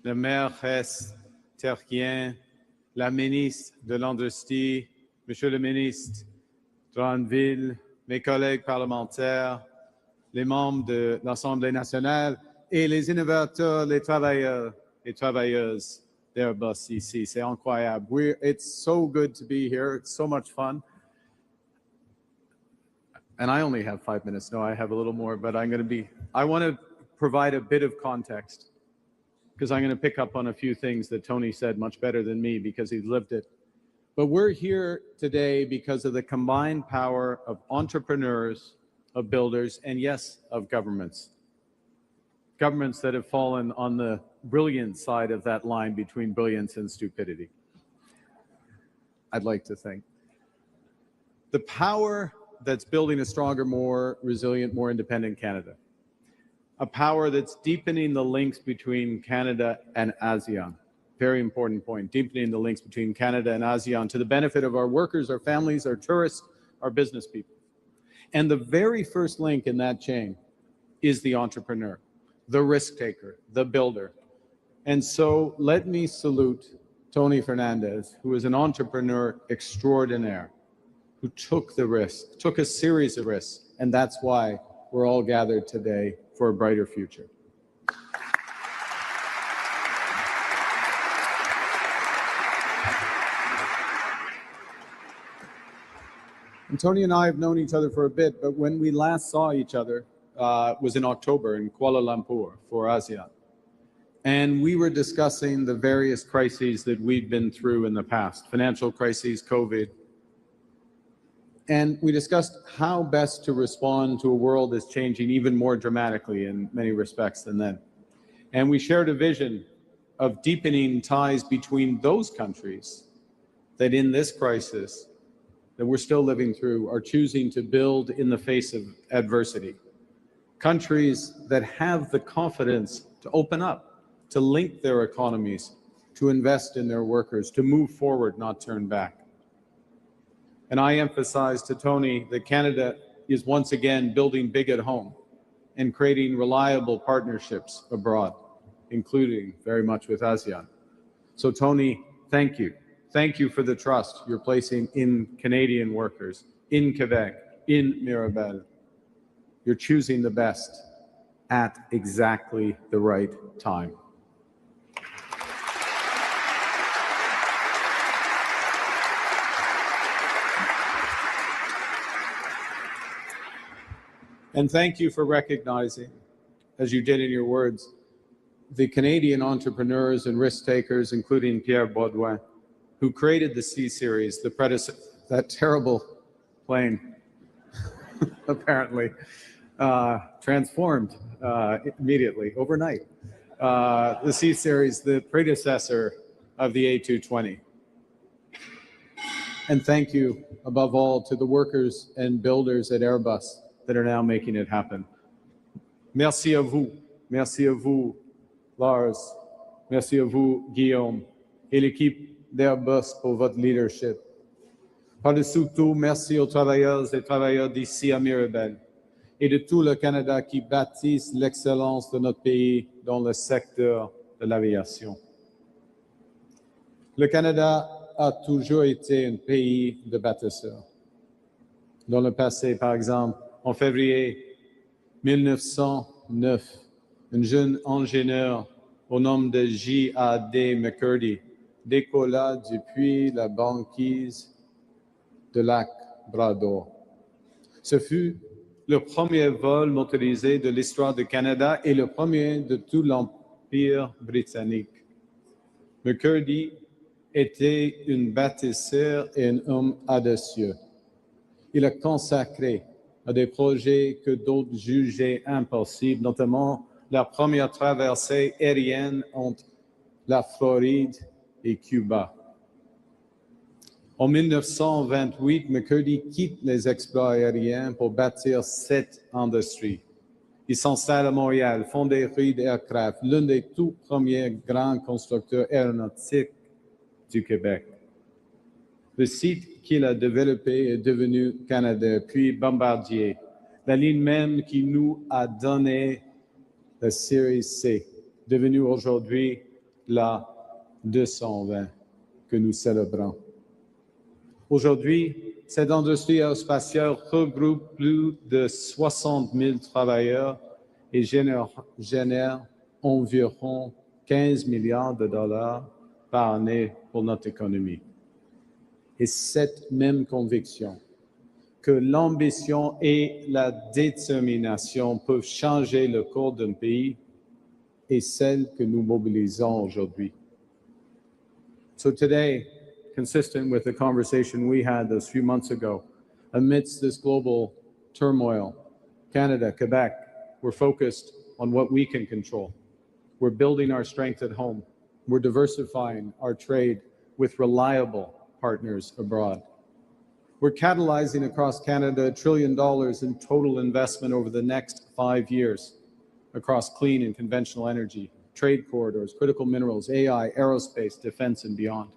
le maire terrien, la ministre de l'Industrie, Monsieur le ministre Dranville, mes collègues parlementaires, les membres de l'Assemblée nationale et les innovateurs, les travailleurs et travailleuses d'Airbus ici. C'est incroyable. It's so good to be here. It's so much fun. And I only have 5 minutes. No, I have a little more, but I want to provide a bit of context because I'm going to pick up on a few things that Tony said much better than me because he's lived it. But we're here today because of the combined power of entrepreneurs, of builders, and yes, of governments. Governments that have fallen on the brilliant side of that line between brilliance and stupidity. I'd like to think. The power that's building a stronger, more resilient, more independent Canada. A power that's deepening the links between Canada and ASEAN. Very important point, deepening the links between Canada and ASEAN to the benefit of our workers, our families, our tourists, our business people. And the very first link in that chain is the entrepreneur, the risk taker, the builder. And so let me salute Tony Fernandez, who is an entrepreneur extraordinaire, who took the risk, took a series of risks, and that's why we're all gathered today for a brighter future. And Tony and I have known each other for a bit, but when we last saw each other was in October in Kuala Lumpur for ASEAN. And we were discussing the various crises that we've been through in the past, financial crises, COVID. And we discussed how best to respond to a world that's changing even more dramatically in many respects than then. And we shared a vision of deepening ties between those countries that in this crisis that we're still living through are choosing to build in the face of adversity. Countries that have the confidence to open up, to link their economies, to invest in their workers, to move forward, not turn back. And I emphasized to Tony that Canada is once again building big at home and creating reliable partnerships abroad, including very much with ASEAN. So Tony, thank you. Thank you for the trust you're placing in Canadian workers, in Quebec, in Mirabel. You're choosing the best at exactly the right time. And thank you for recognizing, as you did in your words, the Canadian entrepreneurs and risk takers, including Pierre Baudouin, who created the C-Series, the predecessor, that terrible plane, apparently, transformed immediately, overnight. The C-Series, the predecessor of the A220. And thank you, above all, to the workers and builders at Airbus that are now making it happen. Merci à vous, Lars, merci à vous, Guillaume, et l'équipe d'Airbus pour votre leadership. Par-dessus tout, merci aux travailleurs et travailleurs d'ici à Mirabel et de tout le Canada qui bâtissent l'excellence de notre pays dans le secteur de l'aviation. Le Canada a toujours été un pays de bâtisseurs. Dans le passé, par exemple, en février 1909, un jeune ingénieur au nom de J.A.D. McCurdy décolla depuis la banquise de lac Bras-d'Or. Ce fut le premier vol motorisé de l'histoire du Canada et le premier de tout l'Empire britannique. McCurdy était un bâtisseur et un homme audacieux. Il a consacré à des projets que d'autres jugeaient impossibles, notamment la première traversée aérienne entre la Floride et Cuba. En 1928, McCurdy quitte les exploits aériens pour bâtir cette industrie. Il s'installe à Montréal, fondé Reed Aircraft, l'un des tout premiers grands constructeurs aéronautiques du Québec. Le site qu'il a développé est devenu Canadair, puis Bombardier, la ligne même qui nous a donné la série C, devenue aujourd'hui la 220 que nous célébrons. Aujourd'hui, cette industrie aérospatiale regroupe plus de 60 000 travailleurs et génère environ 15 milliards de dollars par année pour notre économie. Et cette même conviction que l'ambition et la détermination peuvent changer le cours d'un pays est celle que nous mobilisons aujourd'hui. So today, consistent with the conversation we had those few months ago, amidst this global turmoil, Canada, Quebec, we're focused on what we can control. We're building our strength at home. We're diversifying our trade with reliable partners abroad. We're catalyzing across Canada $1 trillion in total investment over the next 5 years across clean and conventional energy, trade corridors, critical minerals, AI, aerospace, defense, and beyond.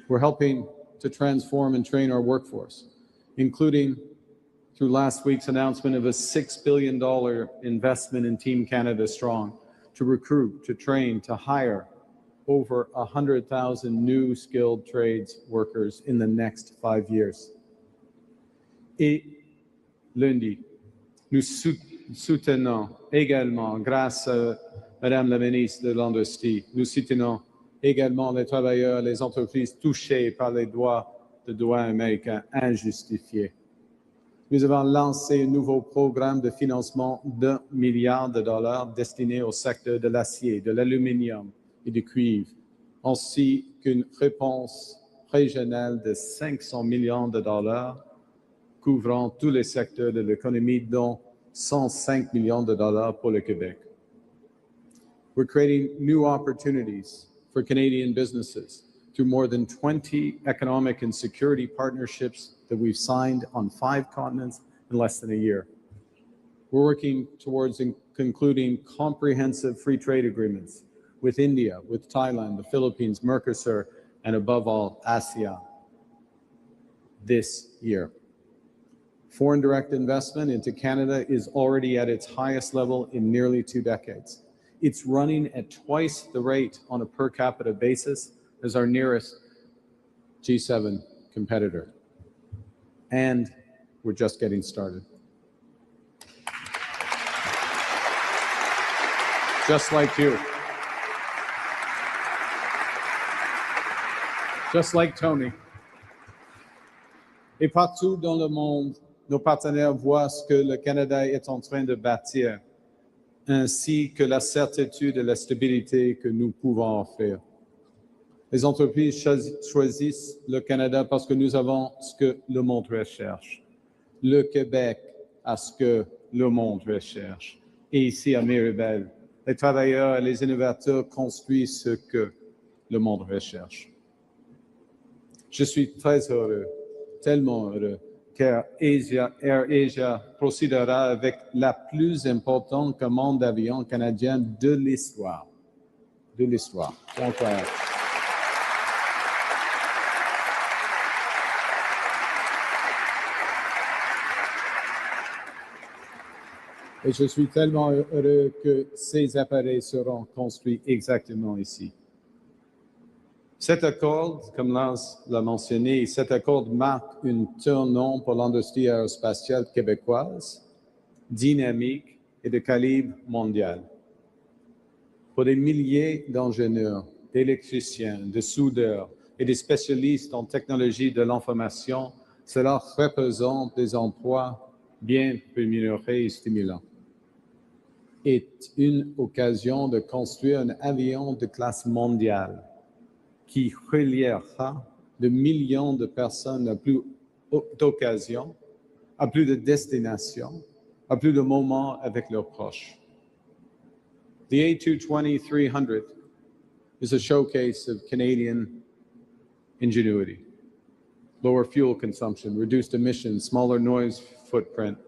We're helping to transform and train our workforce, including through last week's announcement of a $6 billion investment in Team Canada Strong to recruit, to train, to hire over 100,000 new skilled trades workers in the next 5 years. Et lundi, nous soutenons également, grâce à Madame la ministre de l'Industrie, nous soutenons également les travailleurs, les entreprises touchées par les droits de douane américains injustifiés. Nous avons lancé un nouveau programme de financement d'1 milliard de dollars destiné au secteur de l'acier, de l'aluminium et du cuivre, ainsi qu'une réponse régionale de 500 millions de dollars couvrant tous les secteurs de l'économie, dont 105 millions de dollars pour le Québec. We're creating new opportunities for Canadian businesses through more than 20 economic and security partnerships that we've signed on 5 continents in less than a year. We're working towards concluding comprehensive free trade agreements with India, with Thailand, the Philippines, Mercosur, and above all, ASEAN this year. Foreign direct investment into Canada is already at its highest level in nearly 2 decades. It's running at twice the rate on a per capita basis as our nearest G7 competitor. And we're just getting started. Just like you. Just like Tony. Et partout dans le monde, nos partenaires voient ce que le Canada est en train de bâtir, ainsi que la certitude et la stabilité que nous pouvons offrir. Les entreprises choisissent le Canada parce que nous avons ce que le monde recherche. Le Québec a ce que le monde recherche. Et ici à Mirabel, les travailleurs et les innovateurs construisent ce que le monde recherche. Je suis très heureux, tellement heureux, car AirAsia procédera avec la plus importante commande d'avions canadiens de l'histoire. De l'histoire. Incroyable. Et je suis tellement heureux que ces appareils seront construits exactement ici. Cet accord, comme Lance l'a mentionné, cet accord marque un tournant pour l'industrie aérospatiale québécoise, dynamique et de calibre mondial. Pour des milliers d'ingénieurs, d'électriciens, de soudeurs et de spécialistes en technologie de l'information, cela représente des emplois bien rémunérés et stimulants. Est une occasion de construire un avion de classe mondiale qui reliera de millions de personnes à plus d'occasions, à plus de destinations, à plus de moments avec leurs proches. The A220-300 is a showcase of Canadian ingenuity. Lower fuel consumption, reduced emissions, smaller noise footprint,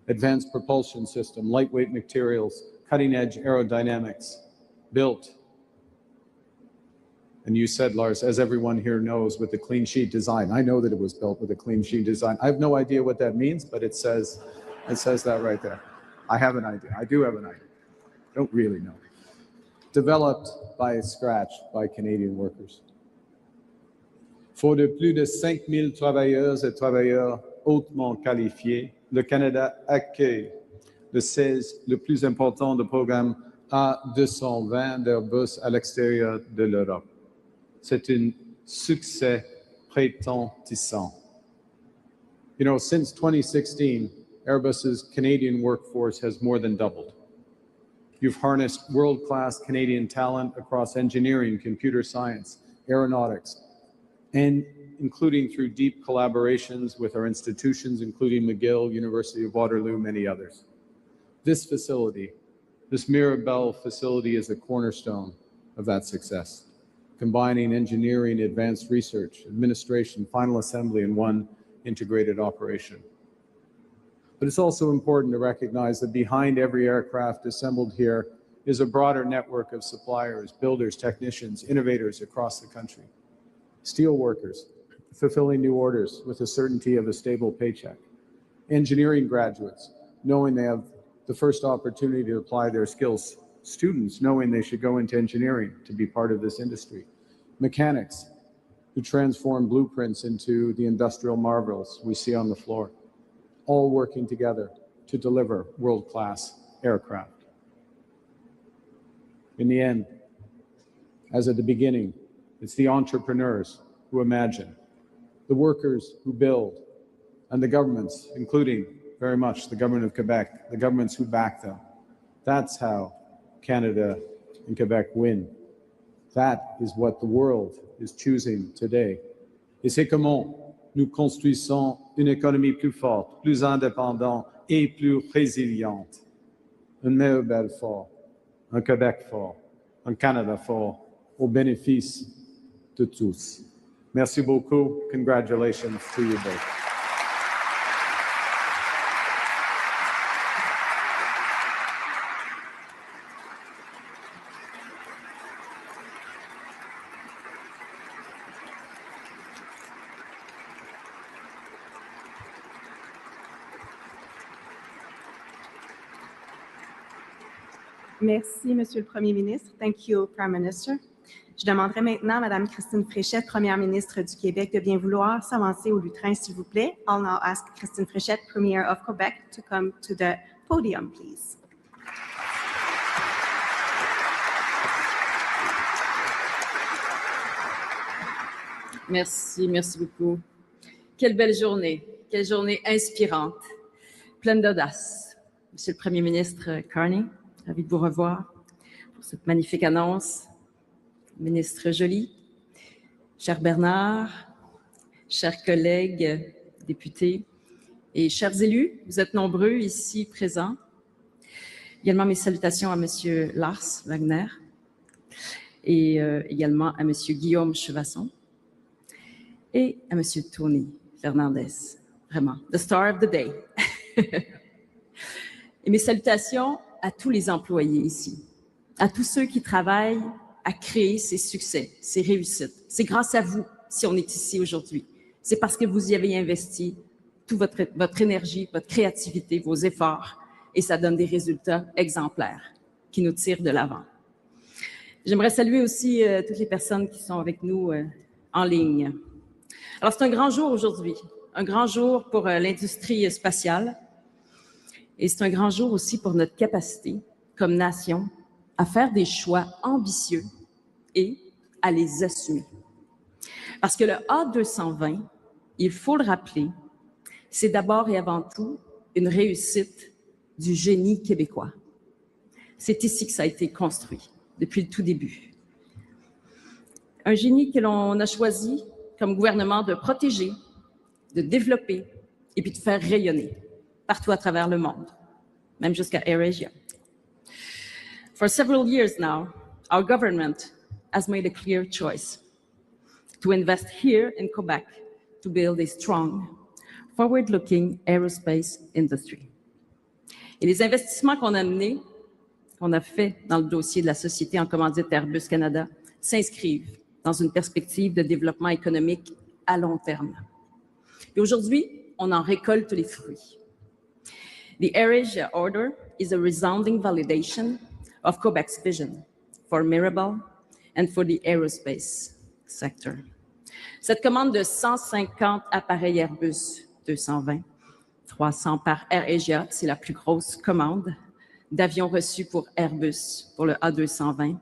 advanced propulsion system, lightweight materials, cutting-edge aerodynamics, built, and you said, Lars, as everyone here knows, with the clean sheet design. I know that it was built with a clean sheet design. I have no idea what that means, but it says that right there. I have an idea. I do have an idea. I don't really know. developed by scratch by Canadian workers. Faute de plus de 5000 travailleuses et travailleurs hautement qualifiés, le Canada accueille le 16 le plus important de programmes A220 d'Airbus à l'extérieur de l'Europe. C'est un succès retentissant. You know, since 2016, Airbus's Canadian workforce has more than doubled. You've harnessed world-class Canadian talent across engineering, computer science, aeronautics, and including through deep collaborations with our institutions, including McGill, University of Waterloo, many others. This facility, this Mirabel facility, is a cornerstone of that success, combining engineering, advanced research, administration, final assembly in one integrated operation. But it's also important to recognize that behind every aircraft assembled here is a broader network of suppliers, builders, technicians, innovators across the country. Steel workers fulfilling new orders with the certainty of a stable paycheck. Engineering graduates knowing they have the first opportunity to apply their skills. Students knowing they should go into engineering to be part of this industry. Mechanics who transform blueprints into the industrial marvels we see on the floor, all working together to deliver world-class aircraft. In the end, as at the beginning, it's the entrepreneurs who imagine, the workers who build, and the governments, including very much the government of Quebec, the governments who back them. That's how Canada and Quebec win. That is what the world is choosing today. Et c'est comment nous construisons une économie plus forte, plus indépendante et plus résiliente. Un Mirabel fort, un Québec fort, un Canada fort, au bénéfice de tous. Merci beaucoup. Congratulations to you both. Merci, Monsieur le Premier ministre. Thank you, Prime Minister. Je demanderai maintenant à Mme Christine Fréchette, Première ministre du Québec, de bien vouloir s'avancer au lutrin, s'il vous plaît. I'll now ask Christine Fréchette, Premier of Quebec, to come to the podium, please. Merci, merci beaucoup. Quelle belle journée, quelle journée inspirante, pleine d'audace. Monsieur le Premier ministre Carney, ravi de vous revoir pour cette magnifique annonce. Ministre Joly, cher Bernard, chers collègues députés et chers élus, vous êtes nombreux ici présents. Également mes salutations à Monsieur Lars Wagner et également à Monsieur Guillaume Chevasson et à Monsieur Tony Fernandez. Vraiment, the star of the day. Et mes salutations à tous les employés ici, à tous ceux qui travaillent à créer ces succès, ces réussites. C'est grâce à vous si on est ici aujourd'hui. C'est parce que vous y avez investi toute votre énergie, votre créativité, vos efforts, et ça donne des résultats exemplaires qui nous tirent de l'avant. J'aimerais saluer aussi toutes les personnes qui sont avec nous en ligne. Alors, c'est un grand jour aujourd'hui, un grand jour pour l'industrie spatiale, et c'est un grand jour aussi pour notre capacité, comme nation, à faire des choix ambitieux et à les assumer. Parce que le A220, il faut le rappeler, c'est d'abord et avant tout une réussite du génie québécois. C'est ici que ça a été construit, depuis le tout début. Un génie que l'on a choisi comme gouvernement de protéger, de développer et puis de faire rayonner partout à travers le monde, même jusqu'à AirAsia. For several years now, our government has made a clear choice to invest here in Quebec to build a strong, forward-looking aerospace industry. Et les investissements qu'on a fait dans le dossier de la société en commandite Airbus Canada, s'inscrivent dans une perspective de développement économique à long terme. Et aujourd'hui, on en récolte les fruits. The AirAsia order is a resounding validation of Quebec's vision for Mirabel and for the aerospace sector. Cette commande de 150 appareils Airbus 220, 300 par AirAsia, c'est la plus grosse commande d'avions reçus pour Airbus, pour le A220.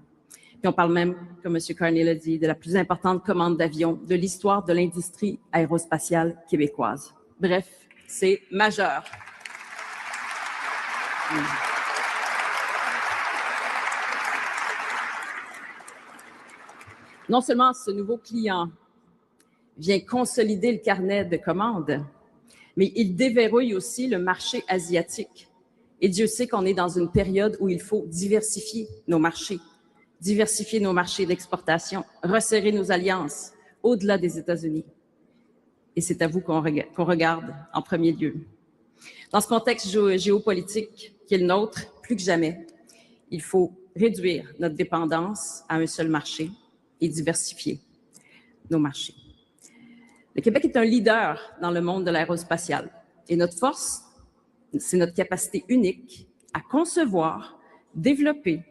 Puis on parle même, comme M. Carney l'a dit, de la plus importante commande d'avions de l'histoire de l'industrie aérospatiale québécoise. Bref, c'est majeur. Non seulement ce nouveau client vient consolider le carnet de commandes, mais il déverrouille aussi le marché asiatique. Et Dieu sait qu'on est dans une période où il faut diversifier nos marchés d'exportation, resserrer nos alliances au-delà des États-Unis. Et c'est à vous qu'on regarde en premier lieu. Dans ce contexte géopolitique qui est le nôtre, plus que jamais, il faut réduire notre dépendance à un seul marché et diversifier nos marchés. Le Québec est un leader dans le monde de l'aérospatial et notre force, c'est notre capacité unique à concevoir, développer,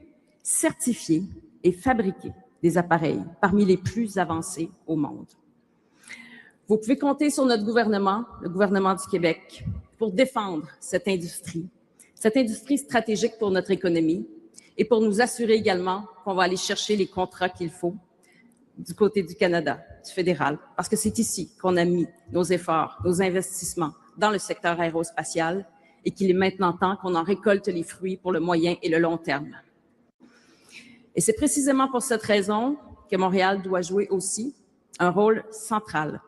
certifier et fabriquer des appareils parmi les plus avancés au monde. Vous pouvez compter sur notre gouvernement, le gouvernement du Québec, pour défendre cette industrie stratégique pour notre économie et pour nous assurer également qu'on va aller chercher les contrats qu'il faut du côté du Canada, du fédéral, parce que c'est ici qu'on a mis nos efforts, nos investissements dans le secteur aérospatial et qu'il est maintenant temps qu'on en récolte les fruits pour le moyen et le long terme. Et c'est précisément pour cette raison que Montréal doit jouer aussi un rôle central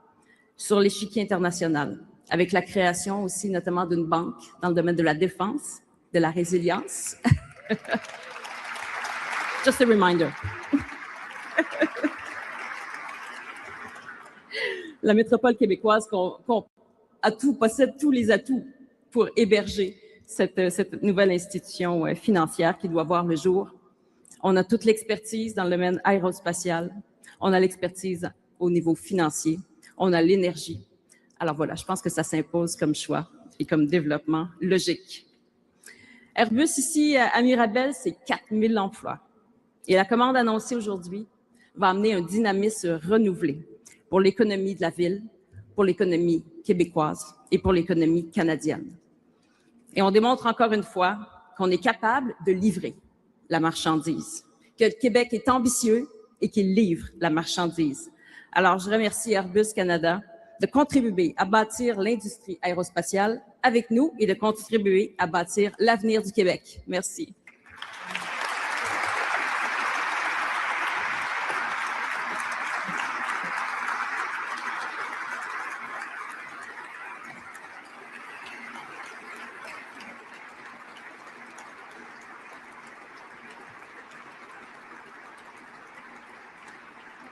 sur l'échiquier international, avec la création aussi notamment d'une banque dans le domaine de la défense, de la résilience. Just a reminder. La métropole québécoise possède tous les atouts pour héberger cette nouvelle institution financière qui doit voir le jour. On a toute l'expertise dans le domaine aérospatial, on a l'expertise au niveau financier, on a l'énergie. Alors voilà, je pense que ça s'impose comme choix et comme développement logique. Airbus ici à Mirabel, c'est 4000 emplois. Et la commande annoncée aujourd'hui va amener un dynamisme renouvelé pour l'économie de la ville, pour l'économie québécoise et pour l'économie canadienne. Et on démontre encore une fois qu'on est capable de livrer la marchandise, que le Québec est ambitieux et qu'il livre la marchandise. Alors, je remercie Airbus Canada de contribuer à bâtir l'industrie aérospatiale avec nous et de contribuer à bâtir l'avenir du Québec. Merci.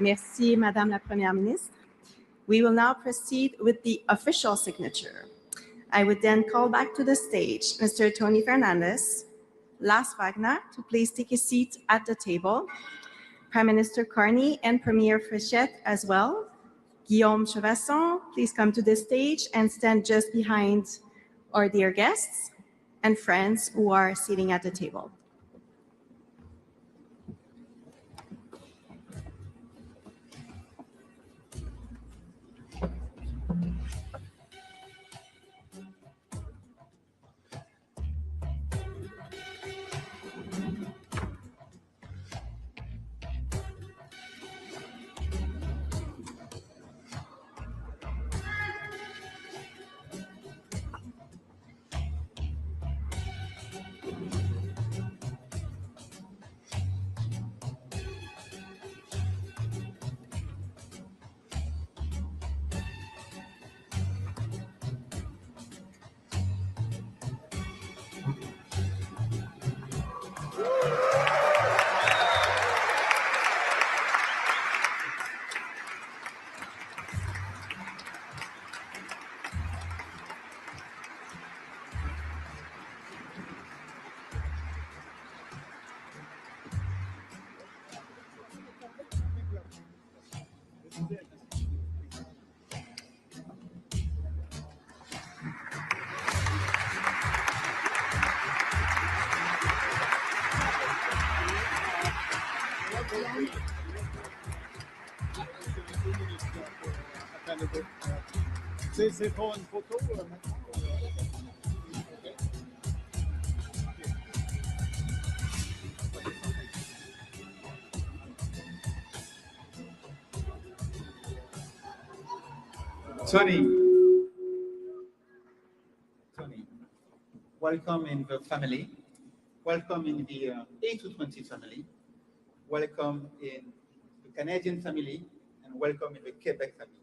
Merci, Madame la Première ministre. We will now proceed with the official signature. I would then call back to the stage Mr. Tony Fernandez, Las Wagner, to please take a seat at the table, Prime Minister Carney and Premier Frichette as well. Guillaume Chevasson, please come to the stage and stand just behind our dear guests and friends who are sitting at the table. C'est pour une photo Tony, welcome in the family. Welcome in the A220 family. Welcome in the Canadian family, and welcome in the Quebec family.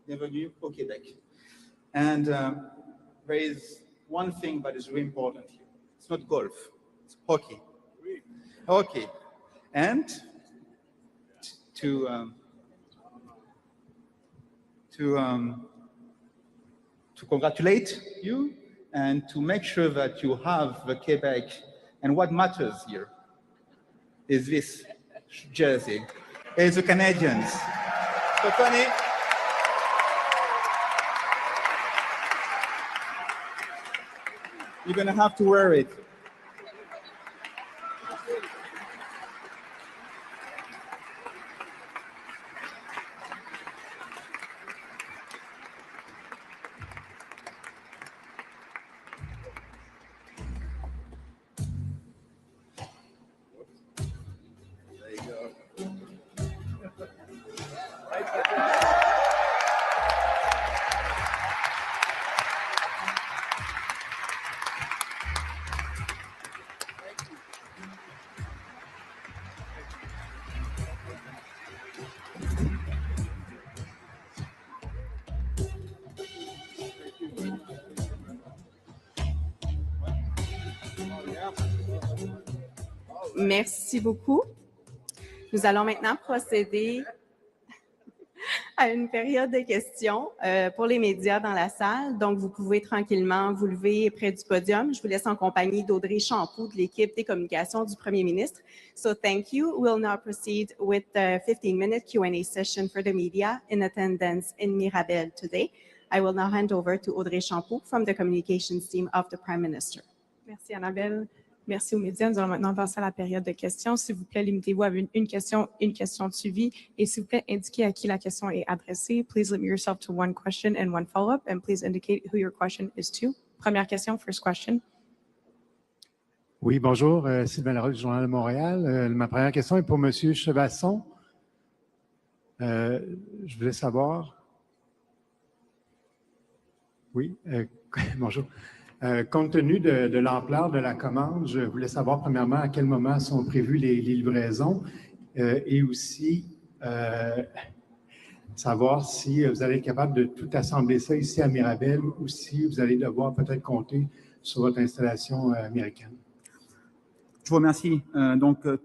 Bienvenue au Québec. And there is one thing that is really important here. It's not golf, it's hockey. Hockey. And to congratulate you and to make sure that you have the Quebec. And what matters here is this jersey. It's the Canadians. So, Tony, you're going to have to wear it. Merci beaucoup. Nous allons maintenant procéder à une période de questions pour les médias dans la salle. Donc, vous pouvez tranquillement vous lever près du podium. Je vous laisse en compagnie d'Audrey Champoux de l'équipe des communications du Premier ministre. So, thank you. We'll now proceed with the 15-minute Q&A session for the media in attendance in Mirabel today. I will now hand over to Audrey Champoux from the communications team of the Prime Minister. Merci, Annabelle. Merci aux médias. Nous allons maintenant passer à la période de questions. S'il vous plaît, limitez-vous à une question de suivi. Et s'il vous plaît, indiquez à qui la question est adressée. Please limit yourself to one question and one follow-up. And please indicate who your question is to. Première question, first question. Oui, bonjour. Sylvain Larocque du Journal de Montréal. Ma première question est pour M. Chevasson. Je voulais savoir... Oui, bonjour. Compte tenu de l'ampleur de la commande, je voulais savoir premièrement à quel moment sont prévues les livraisons et aussi savoir si vous allez être capable de tout assembler ça ici à Mirabel ou si vous allez devoir peut-être compter sur votre installation américaine. Je vous remercie.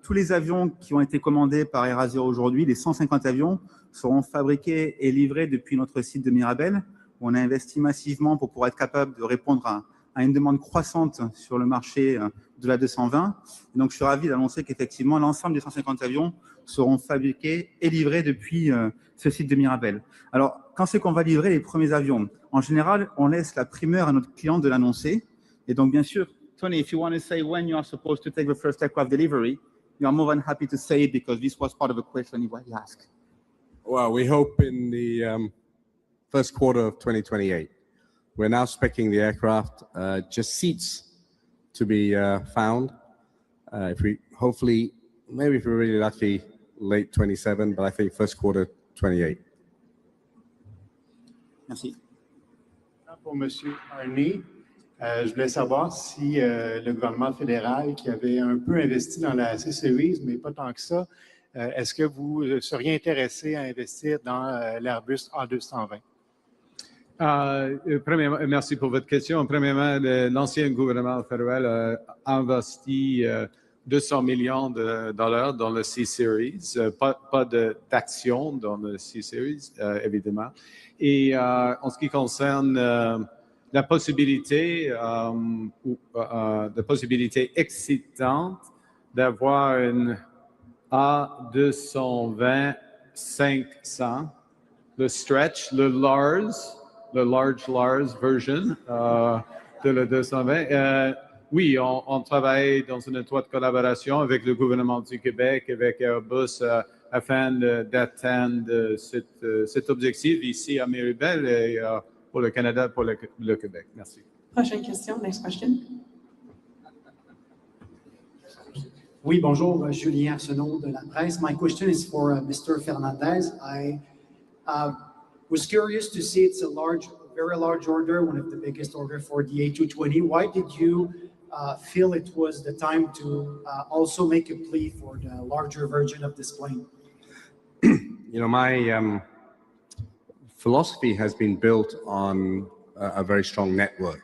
Tous les avions qui ont été commandés par AirAsia aujourd'hui, les 150 avions, seront fabriqués et livrés depuis notre site de Mirabel. On a investi massivement pour pouvoir être capable de répondre à une demande croissante sur le marché de la 220. Et donc, je suis ravi d'annoncer qu'effectivement, l'ensemble des 150 avions seront fabriqués et livrés depuis ce site de Mirabel. Alors, quand c'est qu'on va livrer les premiers avions? En général, on laisse la primeur à notre client de l'annoncer. Et donc, bien sûr, Tony, if you want to say when you are supposed to take the first aircraft delivery, you are more than happy to say it because this was part of the question you asked. Well, we hope in the first quarter of 2028. We're now speccing the aircraft, just seats to be found. If we hopefully, maybe if we're really lucky, late 27, but I think first quarter 28. Merci. Pour M. Carney, je voulais savoir si le gouvernement fédéral qui avait un peu investi dans la C-Series, mais pas tant que ça, est-ce que vous seriez intéressé à investir dans l'Airbus A220? Premièrement, merci pour votre question. Premièrement, l'ancien gouvernement fédéral a investi 200 millions de dollars dans le C-Series, pas d'actions dans le C-Series, évidemment. Et en ce qui concerne la possibilité excitante d'avoir une A220 500, le stretch, le large Lars version de la 220. oui, on travaille dans une étroite collaboration avec le gouvernement du Québec, avec Airbus, afin d'atteindre cet objectif ici à Mirabel et pour le Canada, pour le Québec. Merci. Prochaine question. Next question. Oui, bonjour, Julien Arsenault de la presse. My question is for Mr. Fernandez. I was curious to see it's a very large order, one of the biggest order for the A220. Why did you feel it was the time to also make a plea for the larger version of this plane? You know, my philosophy has been built on a very strong network.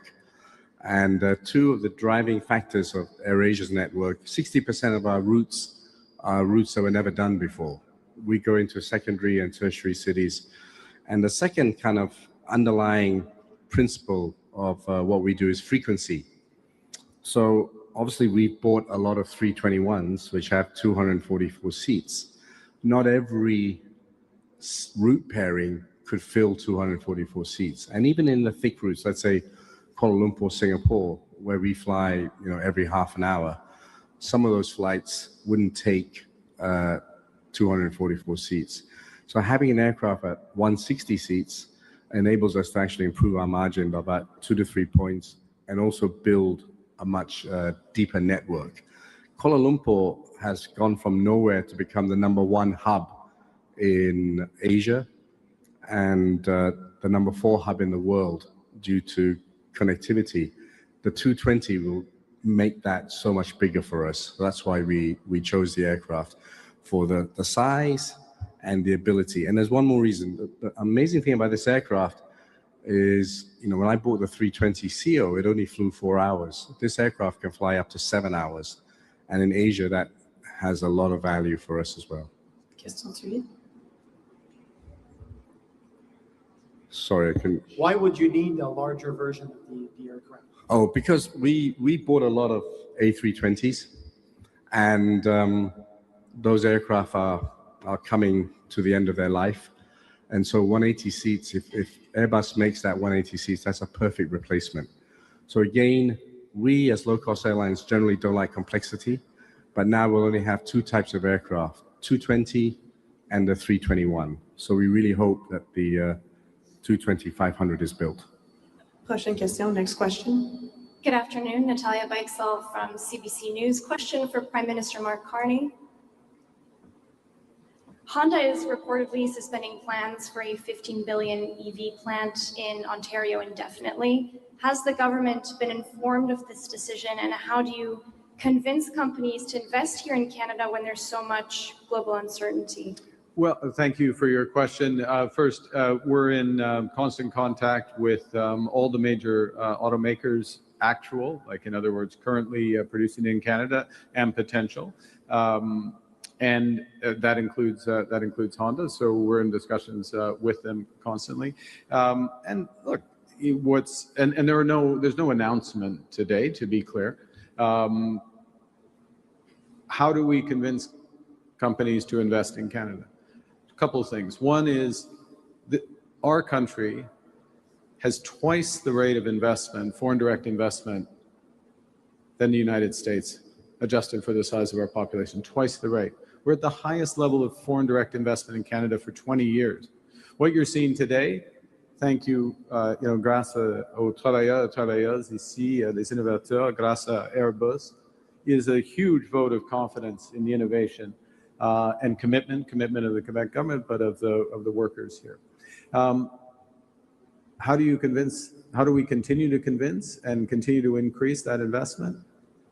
And two of the driving factors of AirAsia's network, 60% of our routes are routes that were never done before. We go into secondary and tertiary cities. And the second kind of underlying principle of what we do is frequency. So obviously we bought a lot of 321s, which have 244 seats. Not every route pairing could fill 244 seats. And even in the thick routes, let's say Kuala Lumpur, Singapore, where we fly, every half an hour, some of those flights wouldn't take 244 seats. So having an aircraft at 160 seats enables us to actually improve our margin by about 2 to 3 points and also build a much deeper network. Kuala Lumpur has gone from nowhere to become the #1 hub in Asia and the #4 hub in the world due to connectivity. The 220 will make that so much bigger for us. So that's why we chose the aircraft, for the size and the ability. And there's one more reason. The amazing thing about this aircraft is, when I bought the 320ceo, it only flew 4 hours. This aircraft can fly up to 7 hours. And in Asia, that has a lot of value for us as well. Question suivante. Sorry, I couldn't. Why would you need a larger version of the aircraft? Oh, because we bought a lot of A320s, and those aircraft are coming to the end of their life. And so 180 seats, if Airbus makes that 180 seats, that's a perfect replacement. So again, we as low-cost airlines generally don't like complexity, but now we'll only have 2 types of aircraft, 220 and the 321. So we really hope that the 220-500 is built. Prochaine question. Next question. Good afternoon, Natalia Beixel from CBC News. Question for Prime Minister Mark Carney. Honda is reportedly suspending plans for a $15 billion EV plant in Ontario indefinitely. Has the government been informed of this decision, and how do you convince companies to invest here in Canada when there's so much global uncertainty? Well, thank you for your question. First, we're in constant contact with all the major automakers, actual, like in other words, currently producing in Canada, and potential. And that includes Honda. So we're in discussions with them constantly. And look, there's no announcement today, to be clear. How do we convince companies to invest in Canada? A couple of things. One is that our country has twice the rate of investment, foreign direct investment, than the United States, adjusted for the size of our population, twice the rate. We're at the highest level of foreign direct investment in Canada for 20 years. What you're seeing today, thank you, grâce aux travailleurs et travailleuses ici, les innovateurs, grâce à Airbus, is a huge vote of confidence in the innovation and commitment of the Quebec government, but of the workers here. How do we continue to convince and continue to increase that investment?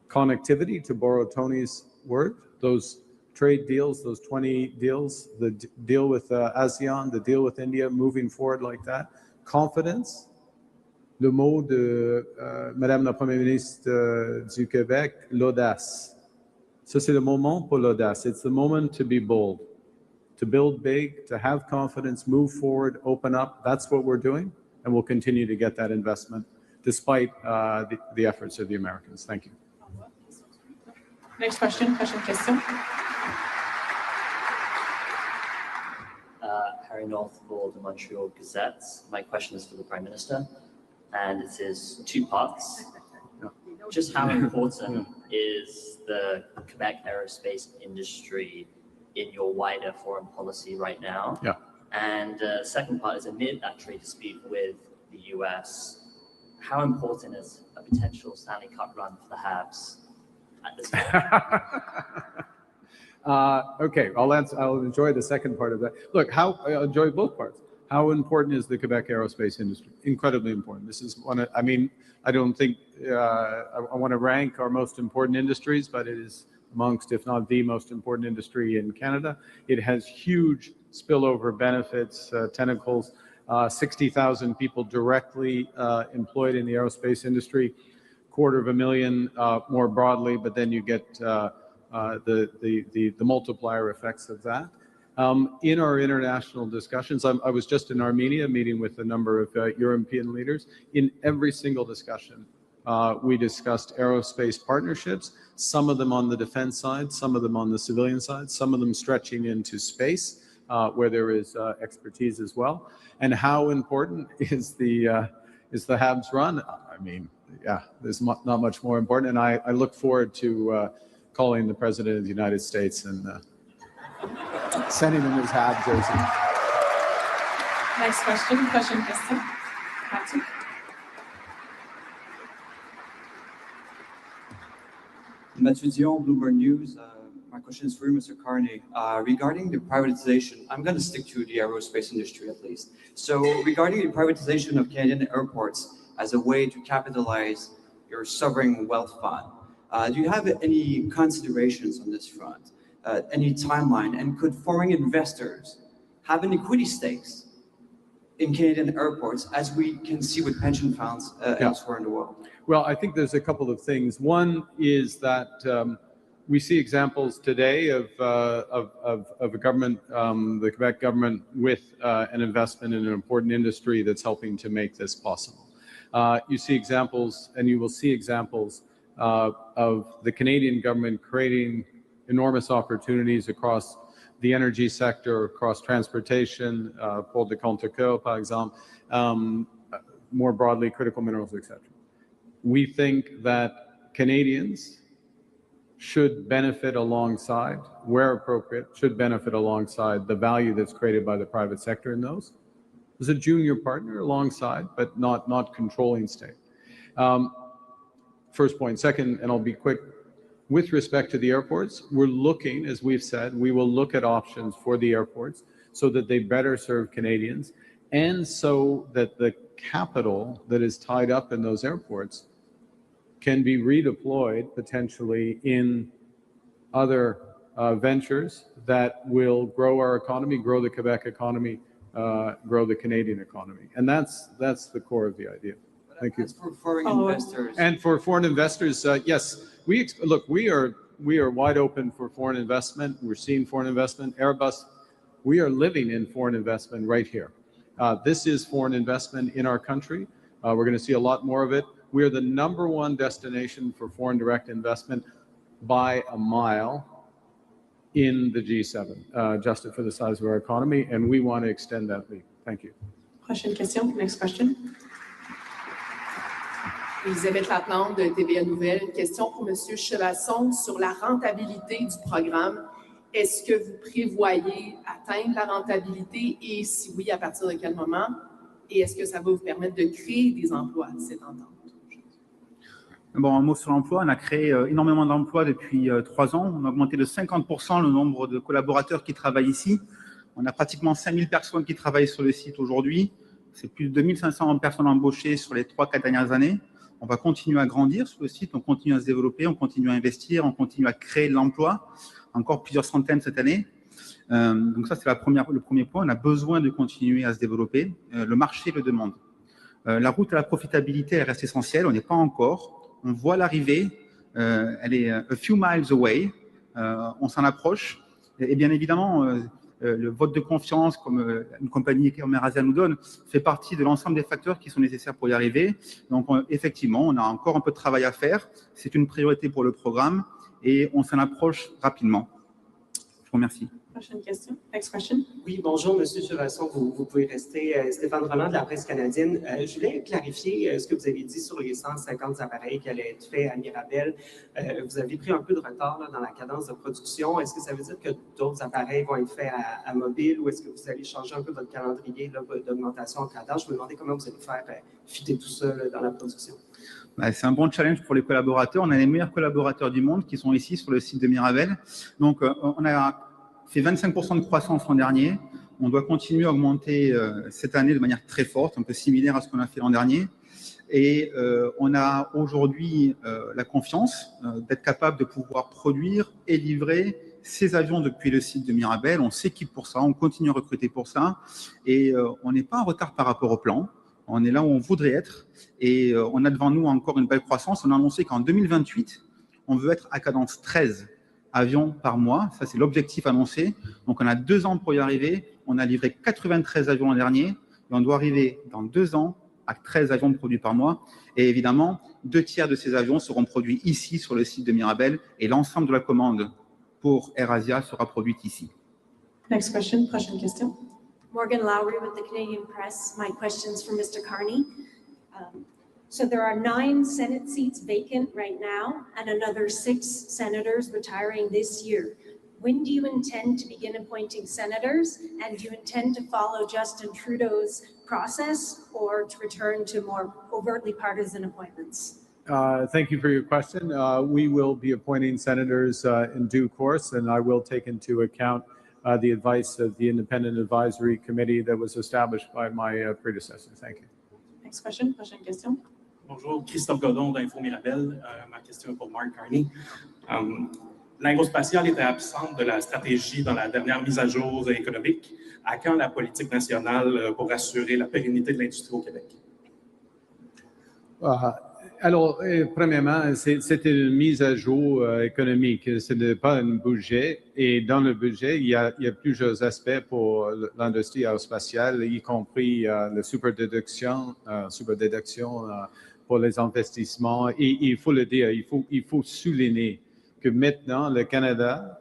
Connectivity, to borrow Tony's word, those trade deals, those 20 deals, the deal with ASEAN, the deal with India, moving forward like that. Confidence, le mot de Madame la Première ministre du Québec, l'audace. Ça, c'est le moment pour l'audace. It's the moment to be bold, to build big, to have confidence, move forward, open up. That's what we're doing, and we'll continue to get that investment despite the efforts of the Americans. Thank you. Next question. Question. Harry Northford, the Montreal Gazette. My question is for the Prime Minister, and it is 2 parts. just how important is the Quebec aerospace industry in your wider foreign policy right now? Yeah. And second part is, amid that trade dispute with the US, how important is a potential Stanley Cup run for the Habs at this time? Okay, I'll enjoy the second part of that. Look, I'll enjoy both parts. How important is the Quebec aerospace industry? Incredibly important. This is one of, I mean, I don't think I want to rank our most important industries, but it is amongst, if not the most important industry in Canada. It has huge spillover benefits, tentacles, 60,000 people directly employed in the aerospace industry, 250,000 more broadly, but then you get the multiplier effects of that. In our international discussions, I was just in Armenia meeting with a number of European leaders. In every single discussion, we discussed aerospace partnerships, some of them on the defense side, some of them on the civilian side, some of them stretching into space, where there is expertise as well. And how important is the Habs run? I mean, yeah, there's not much more important. And I look forward to calling the President of the United States and sending him his Habs jersey. Next question. Question, Christian. Matthew. Matthew Dion, Bloomberg News. My question is for you, Mr. Carney. Regarding the privatization, I'm going to stick to the aerospace industry at least. So regarding the privatization of Canadian airports as a way to capitalize your sovereign wealth fund, do you have any considerations on this front? Any timeline? And could foreign investors have an equity stakes in Canadian airports, as we can see with pension funds elsewhere in the world? Well, I think there's a couple of things. One is that we see examples today of a government, the Quebec government, with an investment in an important industry that's helping to make this possible. You see examples, and you will see examples of the Canadian government creating enormous opportunities across the energy sector, across transportation, Port de Contrecoeur, par exemple, more broadly, critical minerals, etc. We think that Canadians should benefit alongside, where appropriate, should benefit alongside the value that's created by the private sector in those. As a junior partner alongside, but not controlling stake. First point. Second, and I'll be quick, with respect to the airports, we're looking, as we've said, we will look at options for the airports so that they better serve Canadians, and so that the capital that is tied up in those airports can be redeployed potentially in other ventures that will grow our economy, grow the Quebec economy, grow the Canadian economy. And that's the core of the idea. Thank you. As for foreign investors. And for foreign investors, yes, look, we are wide open for foreign investment. We're seeing foreign investment. Airbus, we are living in foreign investment right here. This is foreign investment in our country. We're going to see a lot more of it. We are the #1 destination for foreign direct investment by a mile in the G7, adjusted for the size of our economy, and we want to extend that lead. Thank you. Question, question. Next question. Elisabeth Latnante de TVA Nouvelles. Une question pour M. Chevasson sur la rentabilité du programme. Est-ce que vous prévoyez atteindre la rentabilité et si oui, à partir de quel moment? Et est-ce que ça va vous permettre de créer des emplois, cette entente? Bon, un mot sur l'emploi. On a créé énormément d'emplois depuis 3 ans. On a augmenté de 50% le nombre de collaborateurs qui travaillent ici. On a pratiquement 5000 personnes qui travaillent sur le site aujourd'hui. C'est plus de 2500 personnes embauchées sur les 3-4 dernières années. On va continuer à grandir sur le site, on continue à se développer, on continue à investir, on continue à créer de l'emploi, encore plusieurs centaines cette année. Donc ça, c'est le premier point. On a besoin de continuer à se développer. Le marché le demande. La route à la profitabilité, elle reste essentielle. On n'est pas encore. On voit l'arrivée. Elle est a few miles away. On s'en approche. Et bien évidemment, le vote de confiance, comme une compagnie comme AirAsia nous donne, fait partie de l'ensemble des facteurs qui sont nécessaires pour y arriver. Donc, effectivement, on a encore un peu de travail à faire. C'est une priorité pour le programme et on s'en approche rapidement. Je vous remercie. Prochaine question. Next question. Oui, bonjour, Monsieur Chevasson. Vous pouvez rester. Stéphane Roland de la presse canadienne. Je voulais clarifier ce que vous avez dit sur les 150 appareils qui allaient être faits à Mirabel. Vous avez pris un peu de retard là, dans la cadence de production. Est-ce que ça veut dire que d'autres appareils vont être faits à Mobile ou est-ce que vous allez changer un peu votre calendrier d'augmentation en cadence? Je me demandais comment vous allez faire fitter tout ça là, dans la production. C'est un bon challenge pour les collaborateurs. On a les meilleurs collaborateurs du monde qui sont ici sur le site de Mirabel. Donc, on a fait 25% de croissance l'an dernier. On doit continuer à augmenter cette année de manière très forte, un peu similaire à ce qu'on a fait l'an dernier. Et on a aujourd'hui la confiance d'être capable de pouvoir produire et livrer ces avions depuis le site de Mirabel. On s'équipe pour ça, on continue à recruter pour ça. Et on n'est pas en retard par rapport au plan. On est là où on voudrait être et on a devant nous encore une belle croissance. On a annoncé qu'en 2028, on veut être à cadence 13 avions par mois. Ça, c'est l'objectif annoncé. Donc, on a 2 ans pour y arriver. On a livré 93 avions l'an dernier et on doit arriver dans 2 ans à 13 avions produits par mois. Et évidemment, 2 tiers de ces avions seront produits ici sur le site de Mirabel et l'ensemble de la commande pour AirAsia sera produite ici. Next question. Prochaine question. Morgan Lowry with the Canadian Press. My question's for Mr. Carney. So there are 9 Senate seats vacant right now and another 6 senators retiring this year. When do you intend to begin appointing senators? And do you intend to follow Justin Trudeau's process or to return to more overtly partisan appointments? Thank you for your question. We will be appointing senators in due course, and I will take into account the advice of the Independent Advisory Committee that was established by my predecessor. Thank you. Next question. Prochaine question. Bonjour, Christophe Godon d'Info Mirabel. Ma question est pour Mark Carney. L'aérospatiale était absente de la stratégie dans la dernière mise à jour économique. À quand la politique nationale pour assurer la pérennité de l'industrie au Québec? Alors, premièrement, c'était une mise à jour économique. Ce n'est pas un budget. Et dans le budget, il y a plusieurs aspects pour l'industrie aérospatiale, y compris la superdéduction pour les investissements. Et il faut le dire, il faut souligner que maintenant, le Canada,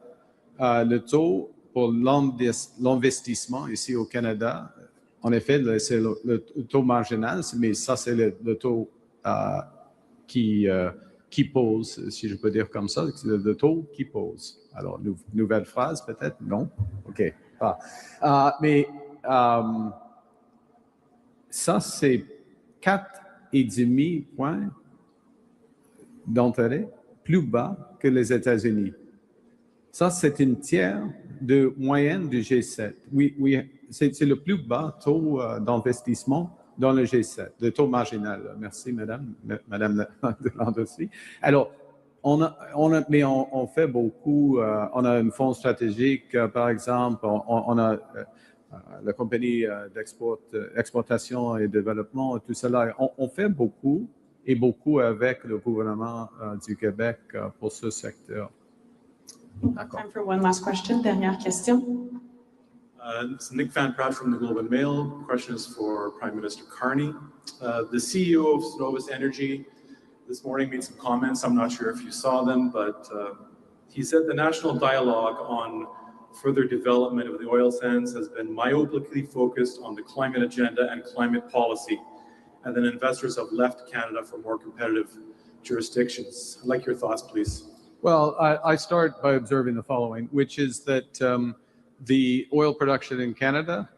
le taux pour l'investissement ici au Canada, en effet, c'est le taux marginal, mais ça, c'est le taux qui pose, si je peux dire comme ça, le taux qui pose. Alors, nouvelle phrase peut-être? Non? OK. Mais ça, c'est 4,5 points d'intérêt plus bas que les États-Unis. Ça, c'est une tiers de moyenne du G7. Oui, c'est le plus bas taux d'investissement dans le G7, le taux marginal. Merci, madame de l'industrie. Alors, mais on fait beaucoup. On a un fonds stratégique, par exemple. On a la compagnie d'exportation et développement, tout cela. On fait beaucoup et beaucoup avec le gouvernement du Québec pour ce secteur. Time for one last question. Dernière question. It's Nick Van Pratt from the Globe and Mail. The question is for Prime Minister Carney. The CEO of Cenovus Energy this morning made some comments. I'm not sure if you saw them, but he said the national dialogue on further development of the oil sands has been myopically focused on the climate agenda and climate policy, and then investors have left Canada for more competitive jurisdictions. I'd like your thoughts, please. Well, I start by observing the following, which is that the oil production in Canada,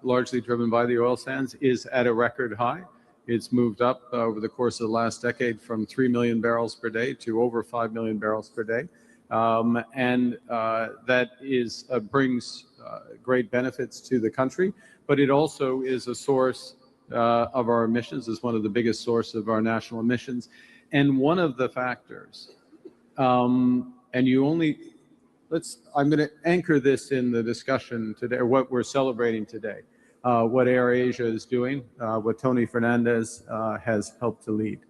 largely driven by the oil sands, is at a record high. It's moved up over the course of the last decade from 3 million barrels per day to over 5 million barrels per day. And that brings great benefits to the country, but it also is a source of our emissions, is one of the biggest sources of our national emissions. And one of the factors, I'm going to anchor this in the discussion today, or what we're celebrating today, what AirAsia is doing, what Tony Fernandez has helped to lead.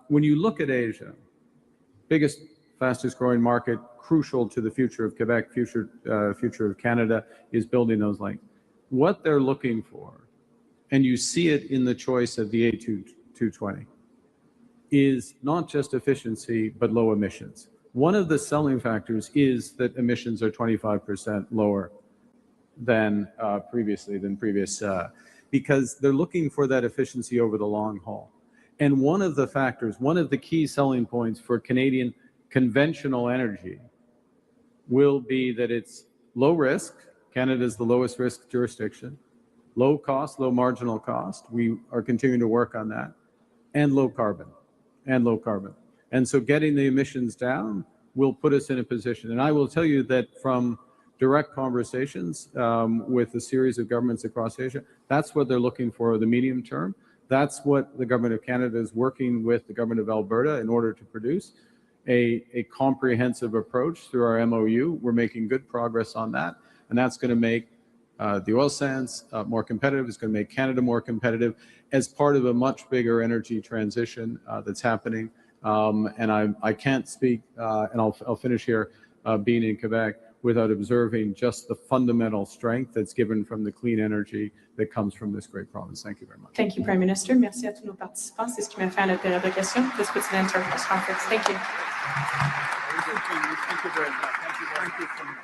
When you look at Asia, biggest, fastest growing market, crucial to the future of Quebec, future of Canada, is building those links. What they're looking for, and you see it in the choice of the A220, is not just efficiency, but low emissions. One of the selling factors is that emissions are 25% lower than previous, because they're looking for that efficiency over the long haul. And one of the factors, one of the key selling points for Canadian conventional energy will be that it's low risk. Canada is the lowest risk jurisdiction. Low cost, low marginal cost. We are continuing to work on that. And low carbon. And so getting the emissions down will put us in a position. And I will tell you that from direct conversations with a series of governments across Asia, that's what they're looking for the medium term. That's what the government of Canada is working with the government of Alberta in order to produce a comprehensive approach through our MOU. We're making good progress on that, and that's going to make the oil sands more competitive. It's going to make Canada more competitive as part of a much bigger energy transition that's happening. And I can't speak, and I'll finish here, being in Quebec, without observing just the fundamental strength that's given from the clean energy that comes from this great province. Thank you very much. Thank you, Prime Minister. Merci à tous nos participants. C'est ce qui met fin à notre période de questions. This puts an end to our press conference. Thank you. Thank you very much. Thank you so much.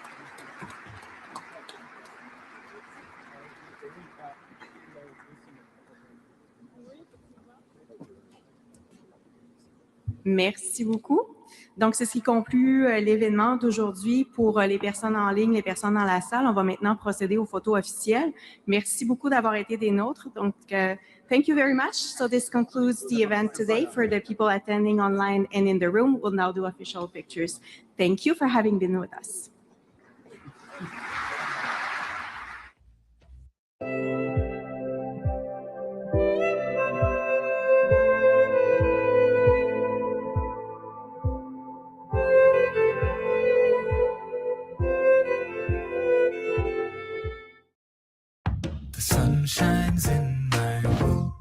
Merci beaucoup. Donc, c'est ce qui conclut l'événement d'aujourd'hui pour les personnes en ligne, les personnes dans la salle. On va maintenant procéder aux photos officielles. Merci beaucoup d'avoir été des nôtres. Donc, thank you very much. So this concludes the event today. For the people attending online and in the room, we'll now do official pictures. Thank you for having been with us. The sun shines in my room.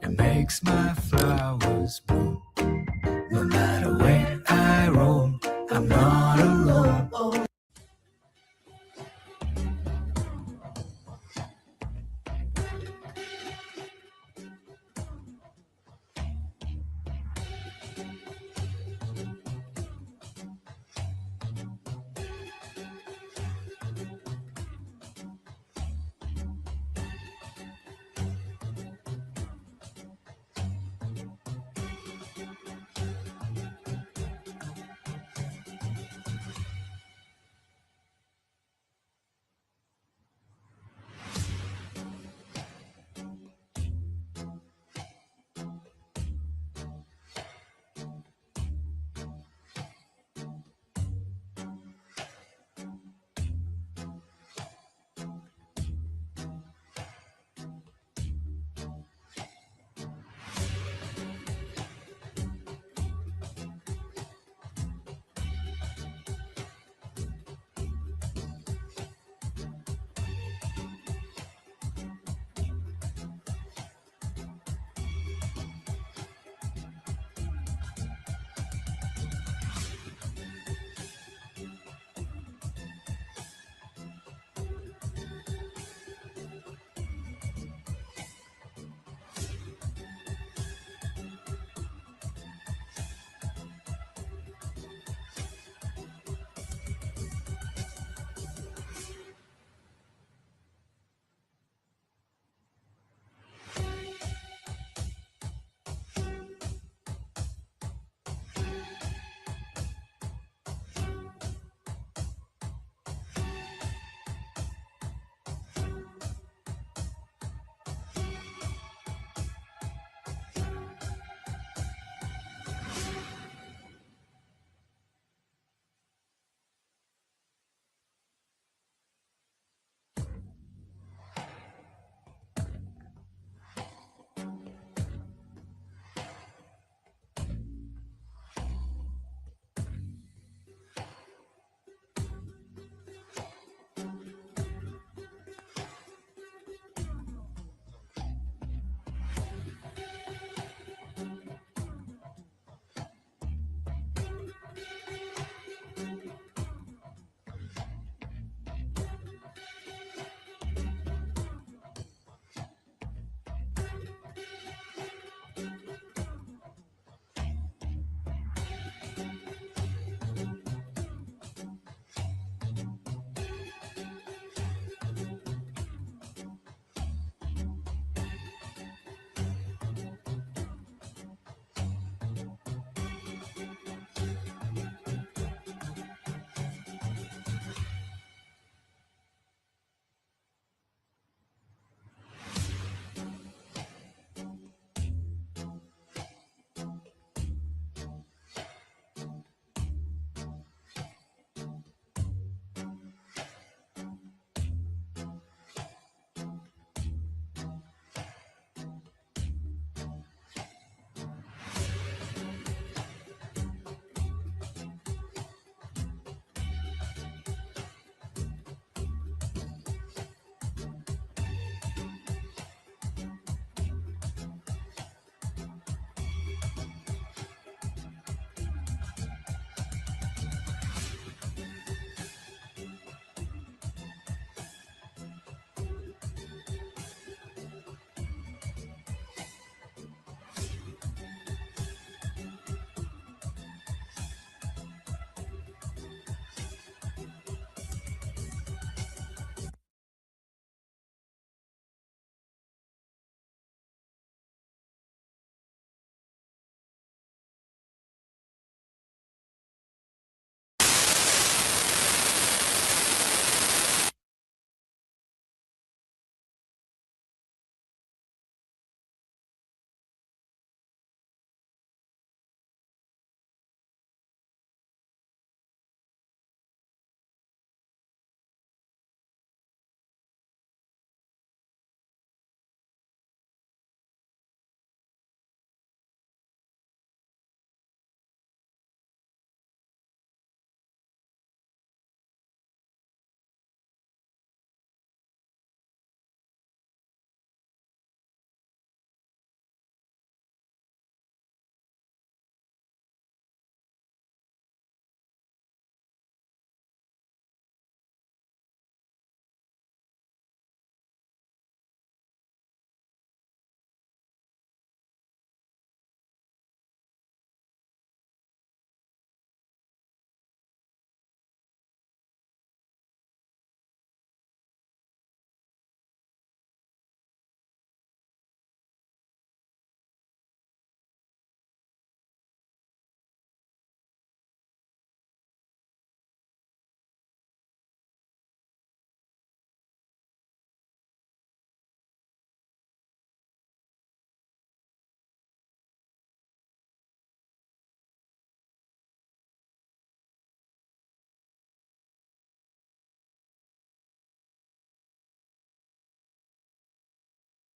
It makes my flowers bloom. No matter where I roam, I'm not alone.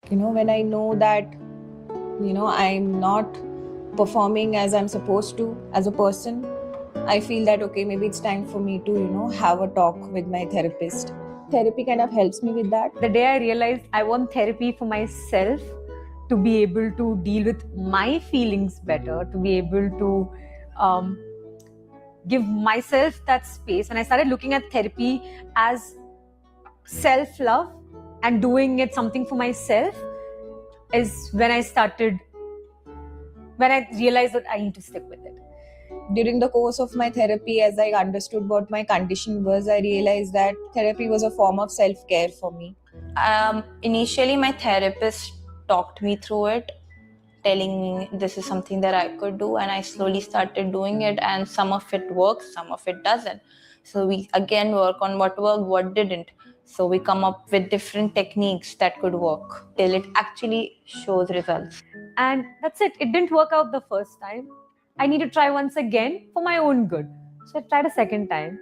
When I know that, I'm not performing as I'm supposed to as a person, I feel that, okay, maybe it's time for me to, have a talk with my therapist. Therapy kind of helps me with that. The day I realized I want therapy for myself, to be able to deal with my feelings better, to be able to give myself that space. And I started looking at therapy as self-love and doing it something for myself is when I realized that I need to stick with it. During the course of my therapy, as I understood what my condition was, I realized that therapy was a form of self-care for me. Initially, my therapist talked me through it, telling me this is something that I could do, and I slowly started doing it, and some of it works, some of it doesn't. So we again work on what worked, what didn't. So we come up with different techniques that could work till it actually shows results. And that's it. It didn't work out the first time. I need to try once again for my own good. So I tried a second time.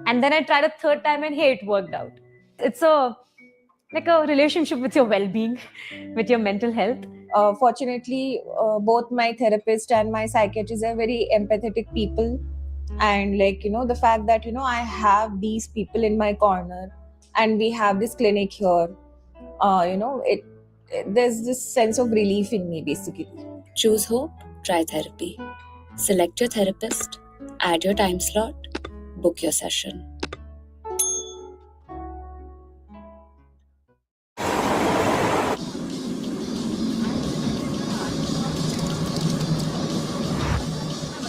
And then I tried a third time, and hey, it worked out. It's like a relationship with your well-being, with your mental health. Fortunately, both my therapist and my psychiatrist are very empathetic people. And the fact that, I have these people in my corner and we have this clinic here, there's this sense of relief in me, basically. Choose hope, try therapy. Select your therapist, add your time slot, book your session.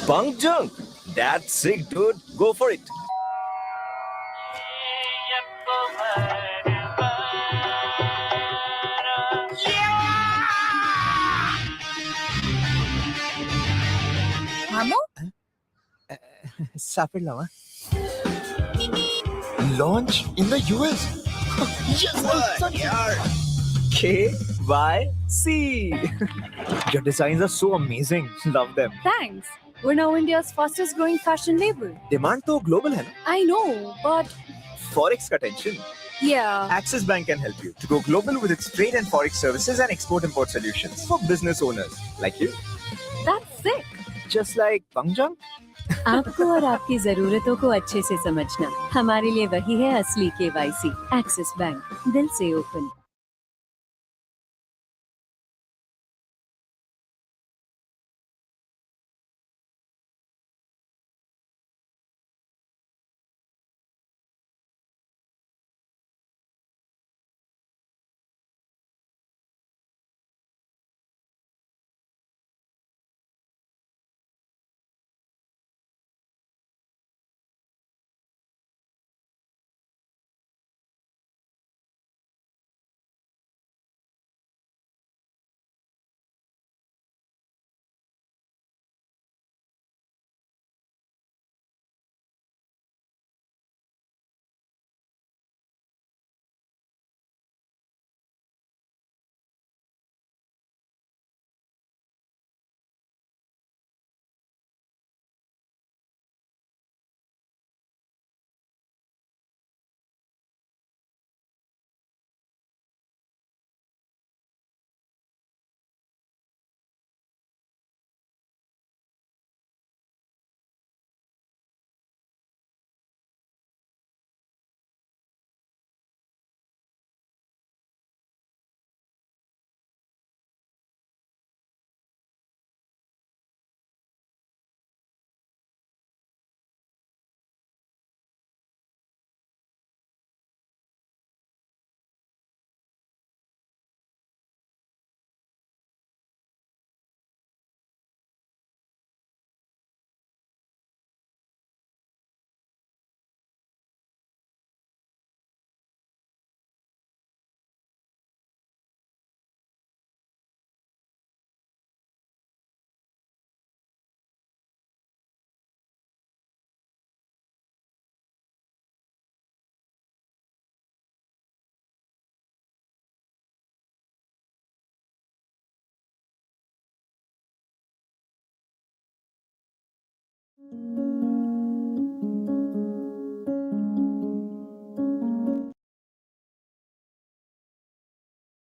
Bunk junk. That's sick, dude. Go for it. Mamo? Sapirlama. Launch in the US. Yes, KYC. Your designs are so amazing. Love them. Thanks. We're now India's fastest growing fashion label. Demand to global hai na? I know, but Forex ka tension. yeah. Axis Bank can help you to go global with its trade and forex services and export-import solutions for business owners like you. That's sick. Just like Bangjang. आपको और आपकी जरूरतों को अच्छे से समझना हमारे लिए वही है असली KYC. एक्सिस बैंक, दिल से ओपन.